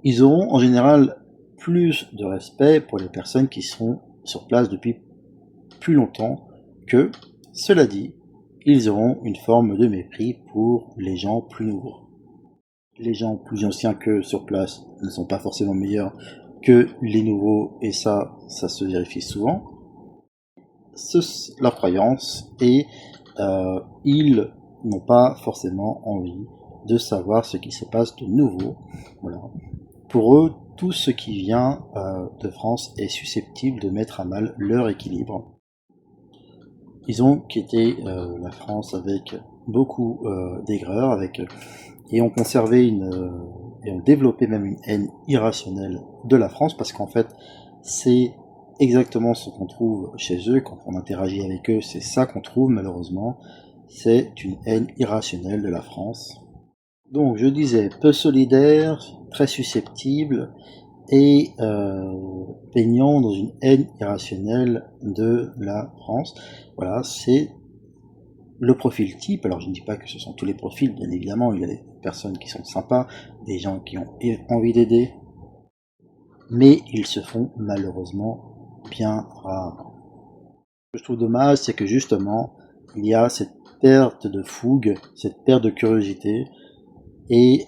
ils auront en général plus de respect pour les personnes qui seront sur place depuis plus longtemps que, cela dit, ils auront une forme de mépris pour les gens plus nouveaux. Les gens plus anciens qu'eux sur place ne sont pas forcément meilleurs que les nouveaux, et ça se vérifie souvent. C'est leur croyance, et ils n'ont pas forcément envie de savoir ce qui se passe de nouveau. Voilà. Pour eux, tout ce qui vient de France est susceptible de mettre à mal leur équilibre. Ils ont quitté la France avec beaucoup d'aigreur, et ont conservé et ont développé même une haine irrationnelle de la France, parce qu'en fait, c'est exactement ce qu'on trouve chez eux quand on interagit avec eux. C'est ça qu'on trouve malheureusement. C'est une haine irrationnelle de la France. Donc je disais peu solidaire, très susceptible et baignant dans une haine irrationnelle de la France. Voilà, c'est le profil type. Alors je ne dis pas que ce sont tous les profils, bien évidemment, il y a des personnes qui sont sympas, des gens qui ont envie d'aider, mais ils se font malheureusement bien rares. Ce que je trouve dommage, c'est que justement, il y a cette perte de fougue, cette perte de curiosité, et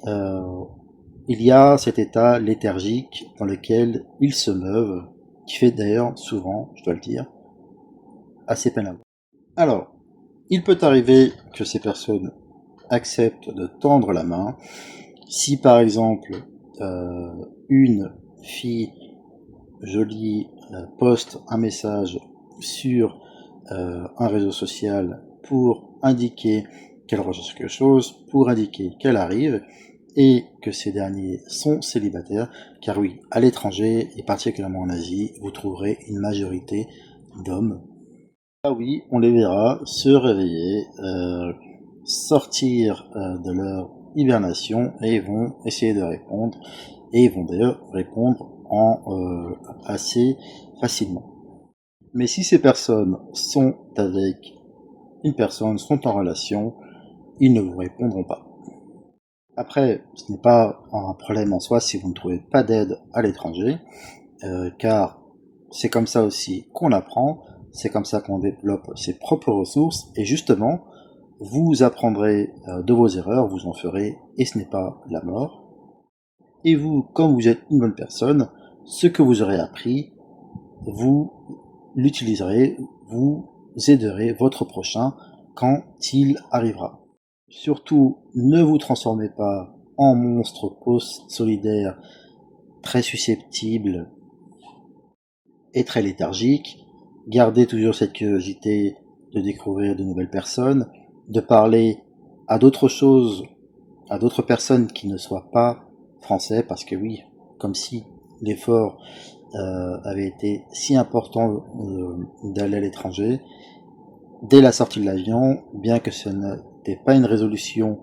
il y a cet état léthargique dans lequel ils se meuvent, qui fait d'ailleurs souvent, je dois le dire, assez peine à voir. Alors, il peut arriver que ces personnes acceptent de tendre la main. Si par exemple une fille jolie poste un message sur un réseau social pour indiquer qu'elle recherche quelque chose, pour indiquer qu'elle arrive, et que ces derniers sont célibataires, car oui, à l'étranger, et particulièrement en Asie, vous trouverez une majorité d'hommes. Ah oui, on les verra se réveiller, sortir de leur hibernation, et ils vont essayer de répondre, et ils vont d'ailleurs répondre assez facilement. Mais si ces personnes sont avec une personne, sont en relation, ils ne vous répondront pas. Après, ce n'est pas un problème en soi si vous ne trouvez pas d'aide à l'étranger, car c'est comme ça aussi qu'on apprend, c'est comme ça qu'on développe ses propres ressources, et justement, vous apprendrez de vos erreurs, vous en ferez, et ce n'est pas la mort. Et vous, comme vous êtes une bonne personne, ce que vous aurez appris, vous l'utiliserez, vous aiderez votre prochain quand il arrivera. Surtout, ne vous transformez pas en monstre post-solidaire, très susceptible et très léthargique. Gardez toujours cette curiosité de découvrir de nouvelles personnes, de parler à d'autres choses, à d'autres personnes qui ne soient pas français, parce que oui, comme si l'effort avait été si important d'aller à l'étranger, dès la sortie de l'avion, bien que ce n'était pas une résolution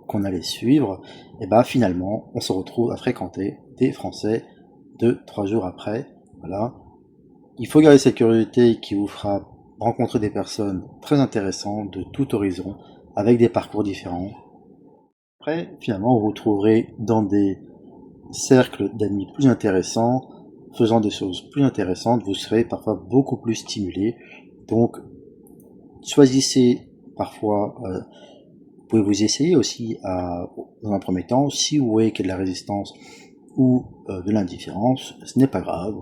qu'on allait suivre, et ben finalement on se retrouve à fréquenter des Français 2-3 jours après. Voilà. Il faut garder cette curiosité qui vous fera rencontrer des personnes très intéressantes de tout horizon, avec des parcours différents. Après, finalement, vous vous trouverez dans des cercles d'amis plus intéressants, faisant des choses plus intéressantes, vous serez parfois beaucoup plus stimulé. Donc, choisissez parfois, vous pouvez vous essayer aussi dans un premier temps, si vous voyez qu'il y a de la résistance ou de l'indifférence, ce n'est pas grave.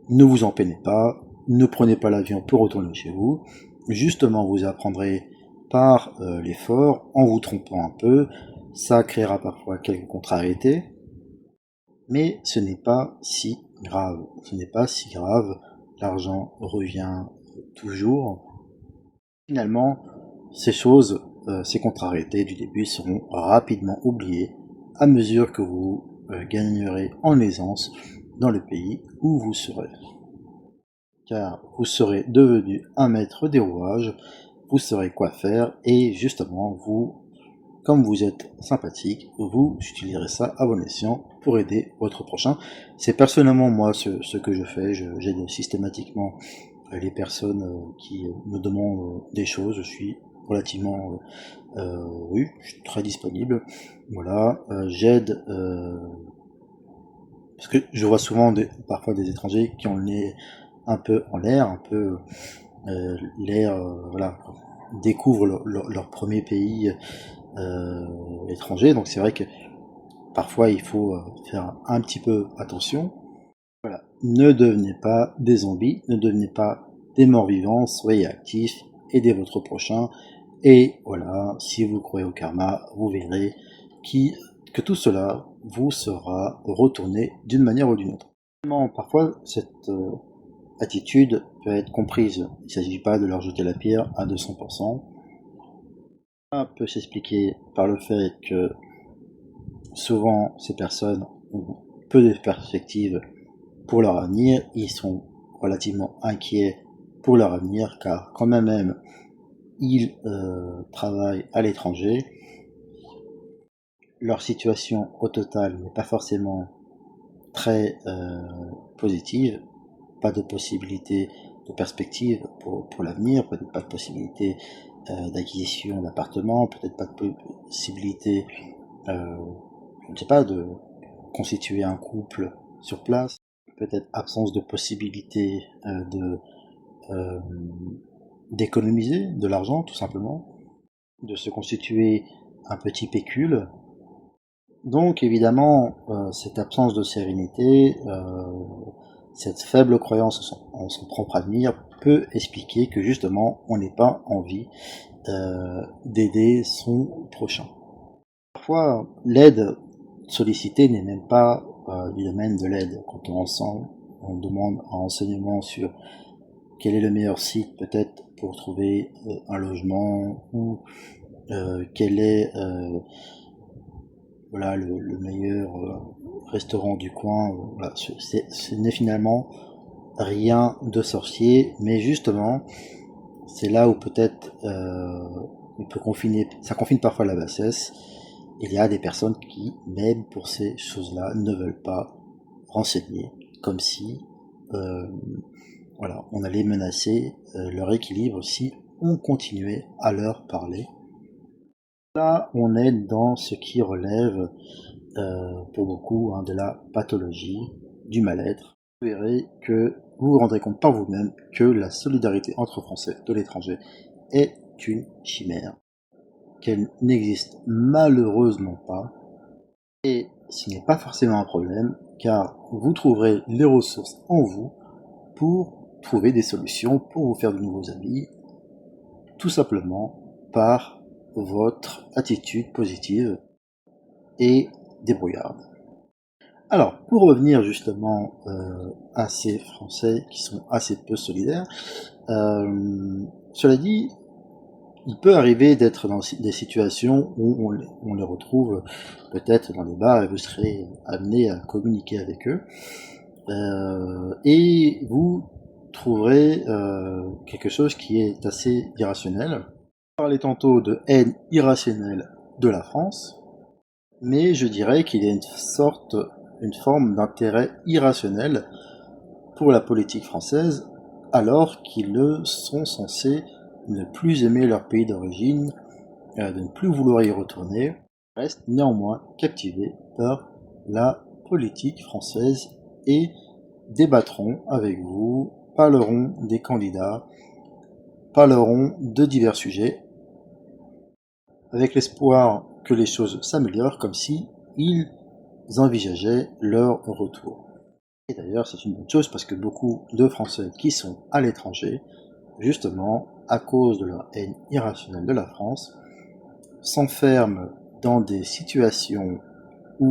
Ne vous en peinez pas, ne prenez pas l'avion pour retourner chez vous. Justement, vous apprendrez par l'effort, en vous trompant un peu. Ça créera parfois quelques contrariétés, mais ce n'est pas si grave. Ce n'est pas si grave. L'argent revient toujours. Finalement, ces choses, ces contrariétés du début seront rapidement oubliées à mesure que vous gagnerez en aisance dans le pays où vous serez. Car vous serez devenu un maître des rouages, vous saurez quoi faire, et justement, vous, comme vous êtes sympathique, vous utiliserez ça à bon escient pour aider votre prochain. C'est personnellement moi ce que je fais, j'aide systématiquement les personnes qui me demandent des choses, je suis relativement, oui, je suis très disponible. Voilà, j'aide, parce que je vois souvent parfois des étrangers qui ont le nez un peu en l'air, un peu l'air, voilà, découvrent leur premier pays étranger. Donc c'est vrai que parfois il faut faire un petit peu attention. Voilà. Ne devenez pas des zombies, ne devenez pas des morts vivants, soyez actifs, aidez votre prochain. Et voilà, si vous croyez au karma, vous verrez que tout cela vous sera retourné d'une manière ou d'une autre. Parfois, cette attitude peut être comprise. Il ne s'agit pas de leur jeter la pierre à 200%. Ça peut s'expliquer par le fait que souvent ces personnes ont peu de perspectives pour leur avenir, ils sont relativement inquiets pour leur avenir car quand même ils travaillent à l'étranger, leur situation au total n'est pas forcément très positive, pas de possibilité de perspective pour l'avenir, peut-être pas de possibilité d'acquisition d'appartement, peut-être pas de possibilité, je ne sais pas, de constituer un couple sur place, peut-être absence de possibilité d'économiser de l'argent tout simplement, de se constituer un petit pécule. Donc évidemment, cette absence de sérénité, cette faible croyance en son propre avenir peut expliquer que justement on n'ait pas envie d'aider son prochain. Parfois, l'aide sollicitée n'est même pas du domaine de l'aide. Quand on demande un renseignement sur quel est le meilleur site peut-être pour trouver un logement ou quel est voilà, le meilleur restaurant du coin. Voilà, ce n'est finalement rien de sorcier, mais justement, c'est là où peut-être ça confine parfois la bassesse. Il y a des personnes qui, même pour ces choses-là, ne veulent pas renseigner, comme si voilà, on allait menacer leur équilibre si on continuait à leur parler. Là, on est dans ce qui relève pour beaucoup de la pathologie, du mal-être. Vous verrez que vous vous rendrez compte par vous-même que la solidarité entre Français de l'étranger est une chimère, qu'elle n'existe malheureusement pas, et ce n'est pas forcément un problème, car vous trouverez les ressources en vous pour trouver des solutions, pour vous faire de nouveaux amis, tout simplement par votre attitude positive et débrouillarde. Alors, pour revenir justement à ces Français qui sont assez peu solidaires, cela dit, il peut arriver d'être dans des situations où on les retrouve peut-être dans des bars et vous serez amené à communiquer avec eux. Et vous trouverez quelque chose qui est assez irrationnel. On parlait tantôt de haine irrationnelle de la France, mais je dirais qu'il y a une forme d'intérêt irrationnel pour la politique française, alors qu'ils sont censés ne plus aimer leur pays d'origine, de ne plus vouloir y retourner, restent néanmoins captivés par la politique française et débattront avec vous, parleront des candidats, parleront de divers sujets, avec l'espoir que les choses s'améliorent comme si ils envisageaient leur retour. Et d'ailleurs, c'est une bonne chose parce que beaucoup de Français qui sont à l'étranger, justement, à cause de leur haine irrationnelle de la France, s'enferment dans des situations où,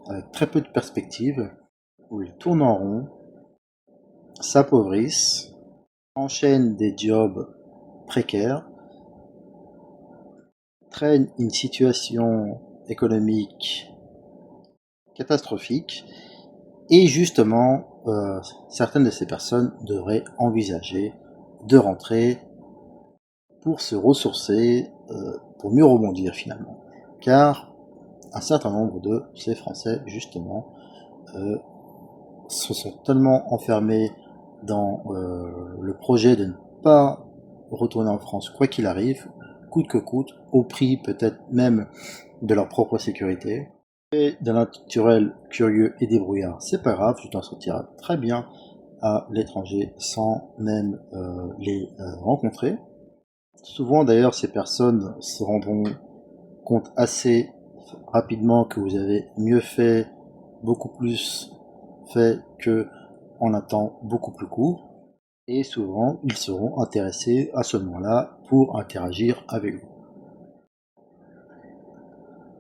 avec très peu de perspectives, où ils tournent en rond, s'appauvrissent, enchaînent des jobs précaires, traînent une situation économique catastrophique, et justement, certaines de ces personnes devraient envisager de rentrer pour se ressourcer, pour mieux rebondir finalement. Car un certain nombre de ces Français, justement, se sont tellement enfermés dans le projet de ne pas retourner en France quoi qu'il arrive, coûte que coûte, au prix peut-être même de leur propre sécurité. Et d'un naturel curieux et débrouillard, c'est pas grave, tu t'en sortiras très bien à l'étranger sans même les rencontrer. Souvent d'ailleurs, ces personnes se rendront compte assez rapidement que vous avez mieux fait, beaucoup plus fait que en un temps beaucoup plus court. Et souvent, ils seront intéressés à ce moment-là pour interagir avec vous.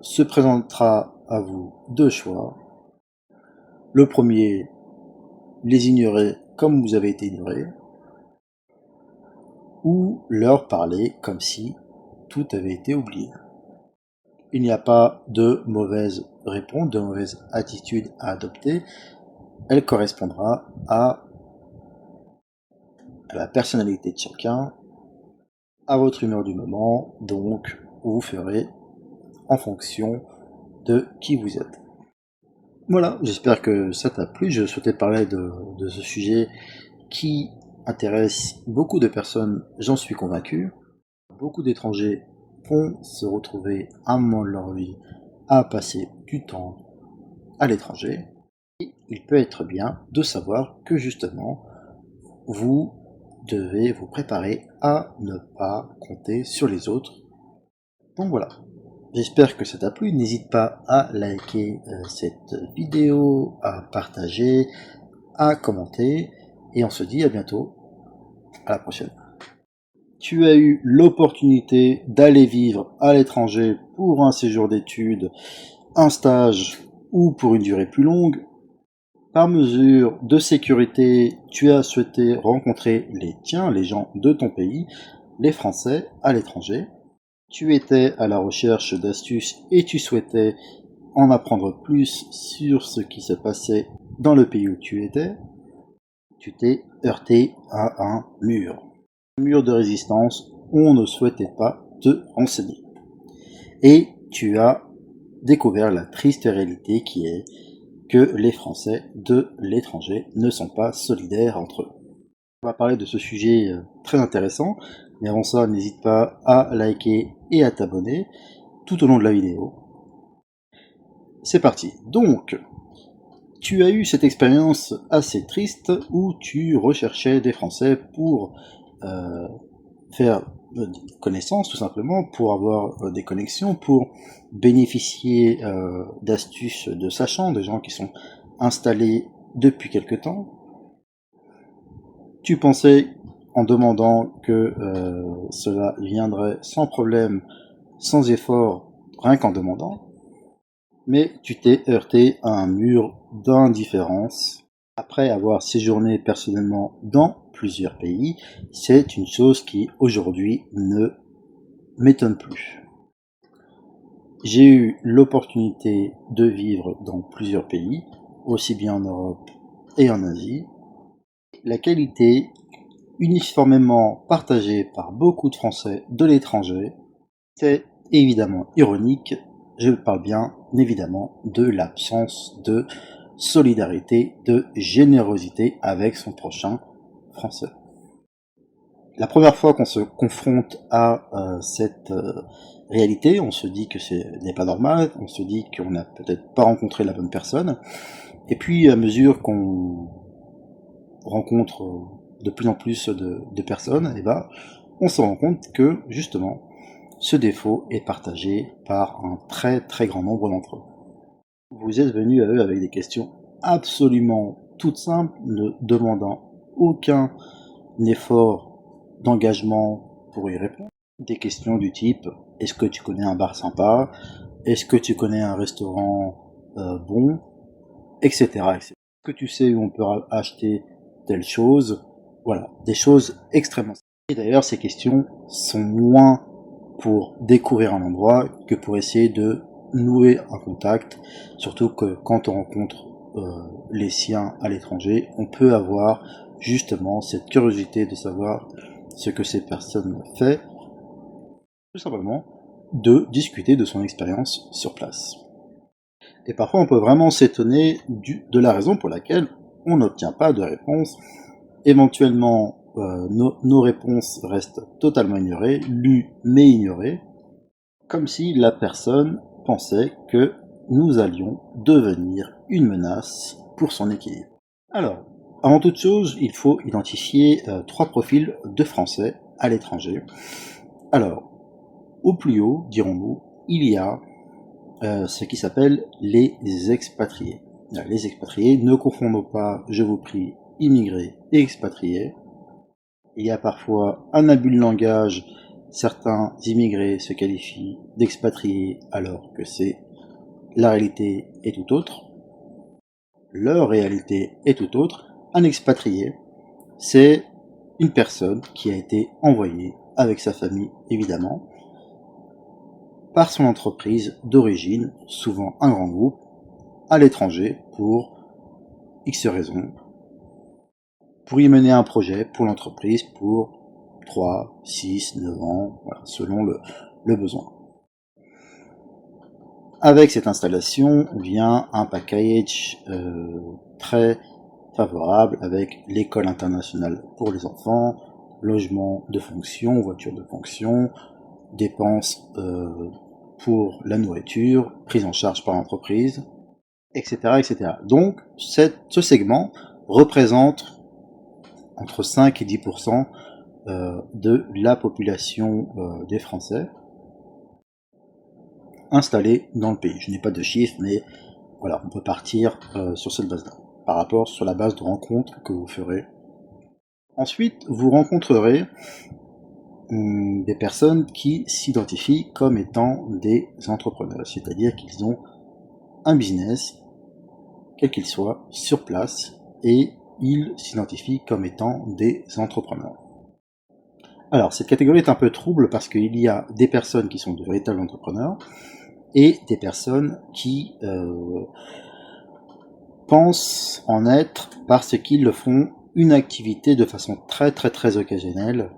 Se présentera à vous deux choix. Le premier, les ignorer comme vous avez été ignoré, ou leur parler comme si tout avait été oublié. Il n'y a pas de mauvaise réponse, de mauvaise attitude à adopter. Elle correspondra à la personnalité de chacun, à votre humeur du moment, donc vous ferez en fonction de qui vous êtes. Voilà, j'espère que ça t'a plu. Je souhaitais parler de ce sujet qui intéresse beaucoup de personnes, j'en suis convaincu. Beaucoup d'étrangers vont se retrouver à un moment de leur vie à passer du temps à l'étranger. Et il peut être bien de savoir que justement, vous devez vous préparer à ne pas compter sur les autres. Donc voilà. J'espère que ça t'a plu, n'hésite pas à liker cette vidéo, à partager, à commenter, et on se dit à bientôt, à la prochaine. Tu as eu l'opportunité d'aller vivre à l'étranger pour un séjour d'études, un stage ou pour une durée plus longue. Par mesure de sécurité, tu as souhaité rencontrer les tiens, les gens de ton pays, les Français à l'étranger. Tu étais à la recherche d'astuces et tu souhaitais en apprendre plus sur ce qui se passait dans le pays où tu étais. Tu t'es heurté à un mur. Un mur de résistance où on ne souhaitait pas te renseigner. Et tu as découvert la triste réalité qui est que les Français de l'étranger ne sont pas solidaires entre eux. On va parler de ce sujet très intéressant, mais avant ça, n'hésite pas à liker et à t'abonner tout au long de la vidéo. C'est parti. Donc, tu as eu cette expérience assez triste où tu recherchais des Français pour faire connaissance tout simplement, pour avoir des connexions, pour bénéficier d'astuces de sachants, de gens qui sont installés depuis quelque temps. Tu pensais en demandant que cela viendrait sans problème, sans effort, rien qu'en demandant, mais tu t'es heurté à un mur d'indifférence. Après avoir séjourné personnellement dans plusieurs pays, c'est une chose qui aujourd'hui ne m'étonne plus. J'ai eu l'opportunité de vivre dans plusieurs pays, aussi bien en Europe et en Asie. La qualité uniformément partagée par beaucoup de Français de l'étranger, c'est évidemment ironique. Je parle bien évidemment de l'absence de solidarité, de générosité avec son prochain français. La première fois qu'on se confronte à cette réalité, on se dit que ce n'est pas normal, on se dit qu'on n'a peut-être pas rencontré la bonne personne, et puis à mesure qu'on rencontre de plus en plus de personnes, et ben, on se rend compte que justement ce défaut est partagé par un très très grand nombre d'entre eux. Vous êtes venus à eux avec des questions absolument toutes simples, ne demandant aucun effort d'engagement pour y répondre. Des questions du type: est-ce que tu connais un bar sympa? Est-ce que tu connais un restaurant bon? Etc. Est-ce que tu sais où on peut acheter telle chose? Voilà, des choses extrêmement simples. Et d'ailleurs, ces questions sont moins pour découvrir un endroit que pour essayer de nouer un contact, surtout que quand on rencontre les siens à l'étranger, on peut avoir justement cette curiosité de savoir ce que ces personnes font, tout simplement de discuter de son expérience sur place. Et parfois on peut vraiment s'étonner de la raison pour laquelle on n'obtient pas de réponse, éventuellement nos réponses restent totalement ignorées, lues mais ignorées, comme si la personne pensait que nous allions devenir une menace pour son équilibre. Alors, avant toute chose, il faut identifier 3 profils de Français à l'étranger. Alors, au plus haut, dirons-nous, il y a ce qui s'appelle les expatriés. Les expatriés, ne confondons pas, je vous prie, immigrés et expatriés. Il y a parfois un abus de langage, certains immigrés se qualifient d'expatriés alors que la réalité est tout autre. Leur réalité est tout autre. Un expatrié, c'est une personne qui a été envoyée avec sa famille, évidemment, par son entreprise d'origine, souvent un grand groupe, à l'étranger pour X raisons, pour y mener un projet pour l'entreprise pour 3, 6, 9 ans, voilà, selon le besoin. Avec cette installation vient un package très favorable avec l'école internationale pour les enfants, logement de fonction, voiture de fonction, dépenses pour la nourriture, prise en charge par l'entreprise, etc., etc. Donc, ce segment représente entre 5 et 10% de la population des Français installés dans le pays. Je n'ai pas de chiffres, mais voilà, on peut partir sur cette base-là, par rapport sur la base de rencontres que vous ferez. Ensuite, vous rencontrerez des personnes qui s'identifient comme étant des entrepreneurs, c'est-à-dire qu'ils ont un business, quel qu'il soit, sur place, et ils s'identifient comme étant des entrepreneurs. Alors, cette catégorie est un peu trouble parce qu'il y a des personnes qui sont de véritables entrepreneurs et des personnes qui pensent en être parce qu'ils le font une activité de façon très très très occasionnelle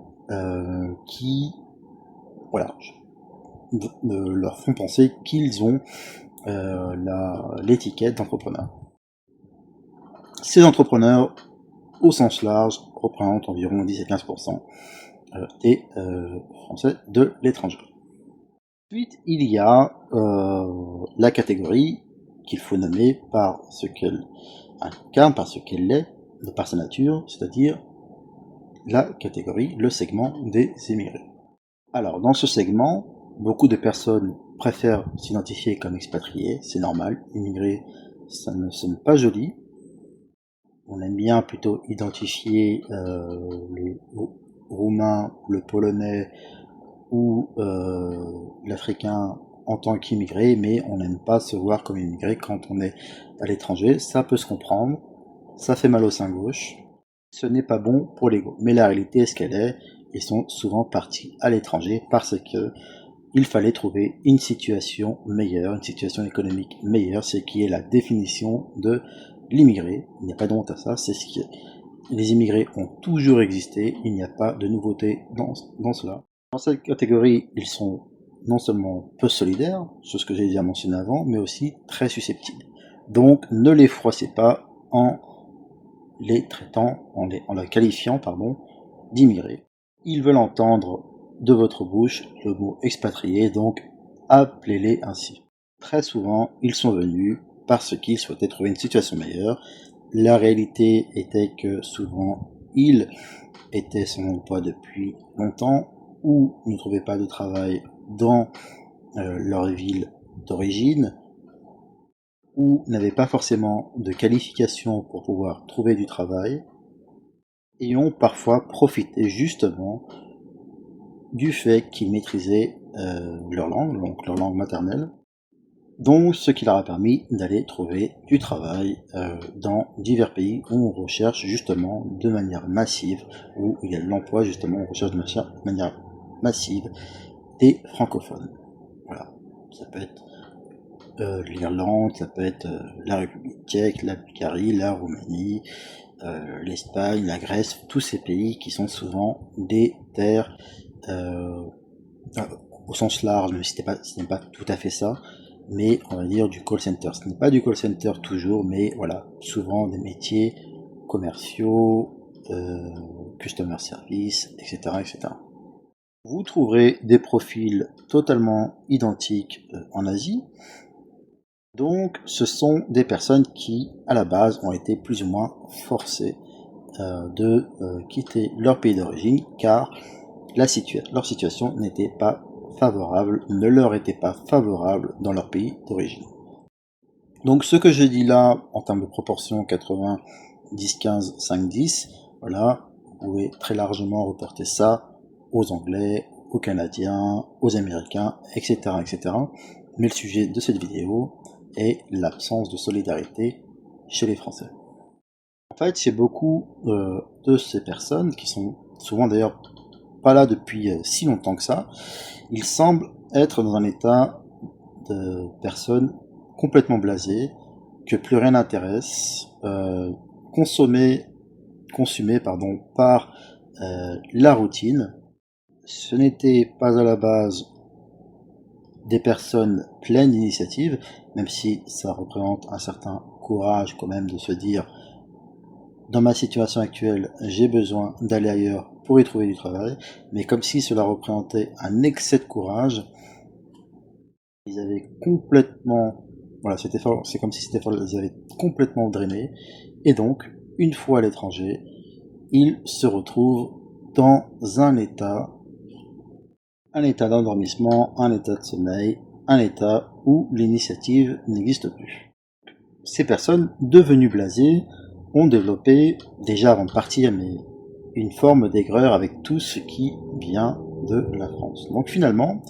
qui, voilà, leur font penser qu'ils ont l'étiquette d'entrepreneur. Ces entrepreneurs, au sens large, représentent environ 10 à 15% des Français de l'étranger. Ensuite, il y a la catégorie qu'il faut nommer par ce qu'elle incarne, par ce qu'elle est, par sa nature, c'est-à-dire la catégorie, le segment des immigrés. Alors, dans ce segment, beaucoup de personnes préfèrent s'identifier comme expatriés, c'est normal, immigrés, ça ne sonne pas joli. On aime bien plutôt identifier le roumain, le polonais ou l'africain en tant qu'immigré, mais on n'aime pas se voir comme immigré quand on est à l'étranger. Ça peut se comprendre, ça fait mal au sein gauche, ce n'est pas bon pour l'ego. Mais la réalité est ce qu'elle est, ils sont souvent partis à l'étranger parce que il fallait trouver une situation meilleure, une situation économique meilleure, ce qui est la définition de l'immigré. Il n'y a pas de honte à ça, c'est ce qui est. Les immigrés ont toujours existé, il n'y a pas de nouveauté dans cela. Dans cette catégorie, ils sont non seulement peu solidaires, c'est ce que j'ai déjà mentionné avant, mais aussi très susceptibles. Donc ne les froissez pas en les traitant, en les qualifiant, d'immigrés. Ils veulent entendre de votre bouche le mot expatrié, donc appelez-les ainsi. Très souvent, ils sont venus parce qu'ils souhaitaient trouver une situation meilleure. La réalité était que souvent, ils étaient sans emploi depuis longtemps ou ne trouvaient pas de travail dans leur ville d'origine ou n'avaient pas forcément de qualification pour pouvoir trouver du travail et ont parfois profité justement du fait qu'ils maîtrisaient leur langue, donc leur langue maternelle, donc ce qui leur a permis d'aller trouver du travail dans divers pays où on recherche justement de manière massive, où il y a de l'emploi justement, on recherche de manière massive des francophones. Voilà, ça peut être l'Irlande, ça peut être la République tchèque, la Bulgarie, la Roumanie, l'Espagne, la Grèce, tous ces pays qui sont souvent des terres au sens large, mais ce n'est pas tout à fait ça, mais on va dire du call center. Ce n'est pas du call center toujours, mais voilà, souvent des métiers commerciaux, customer service, etc., etc. Vous trouverez des profils totalement identiques en Asie. Donc, ce sont des personnes qui, à la base, ont été plus ou moins forcées de quitter leur pays d'origine, car leur situation n'était pas favorable, ne leur était pas favorable dans leur pays d'origine. Donc, ce que je dis là, en termes de proportion 80, 10, 15, 5, 10, voilà, vous pouvez très largement reporter ça aux Anglais, aux Canadiens, aux Américains, etc., etc. Mais le sujet de cette vidéo est l'absence de solidarité chez les Français. En fait, chez beaucoup de ces personnes, qui sont souvent d'ailleurs pas là depuis si longtemps que ça, ils semblent être dans un état de personnes complètement blasées, que plus rien n'intéresse, consumées par la routine. Ce n'était pas à la base des personnes pleines d'initiative, même si ça représente un certain courage quand même de se dire dans ma situation actuelle, j'ai besoin d'aller ailleurs pour y trouver du travail, mais comme si cela représentait un excès de courage, ils avaient complètement, voilà, c'est comme si ils avaient complètement drainé, et donc, une fois à l'étranger, ils se retrouvent dans un état d'endormissement, un état de sommeil, un état où l'initiative n'existe plus. Ces personnes, devenues blasées, ont développé, déjà avant de partir, mais une forme d'aigreur avec tout ce qui vient de la France. Donc finalement,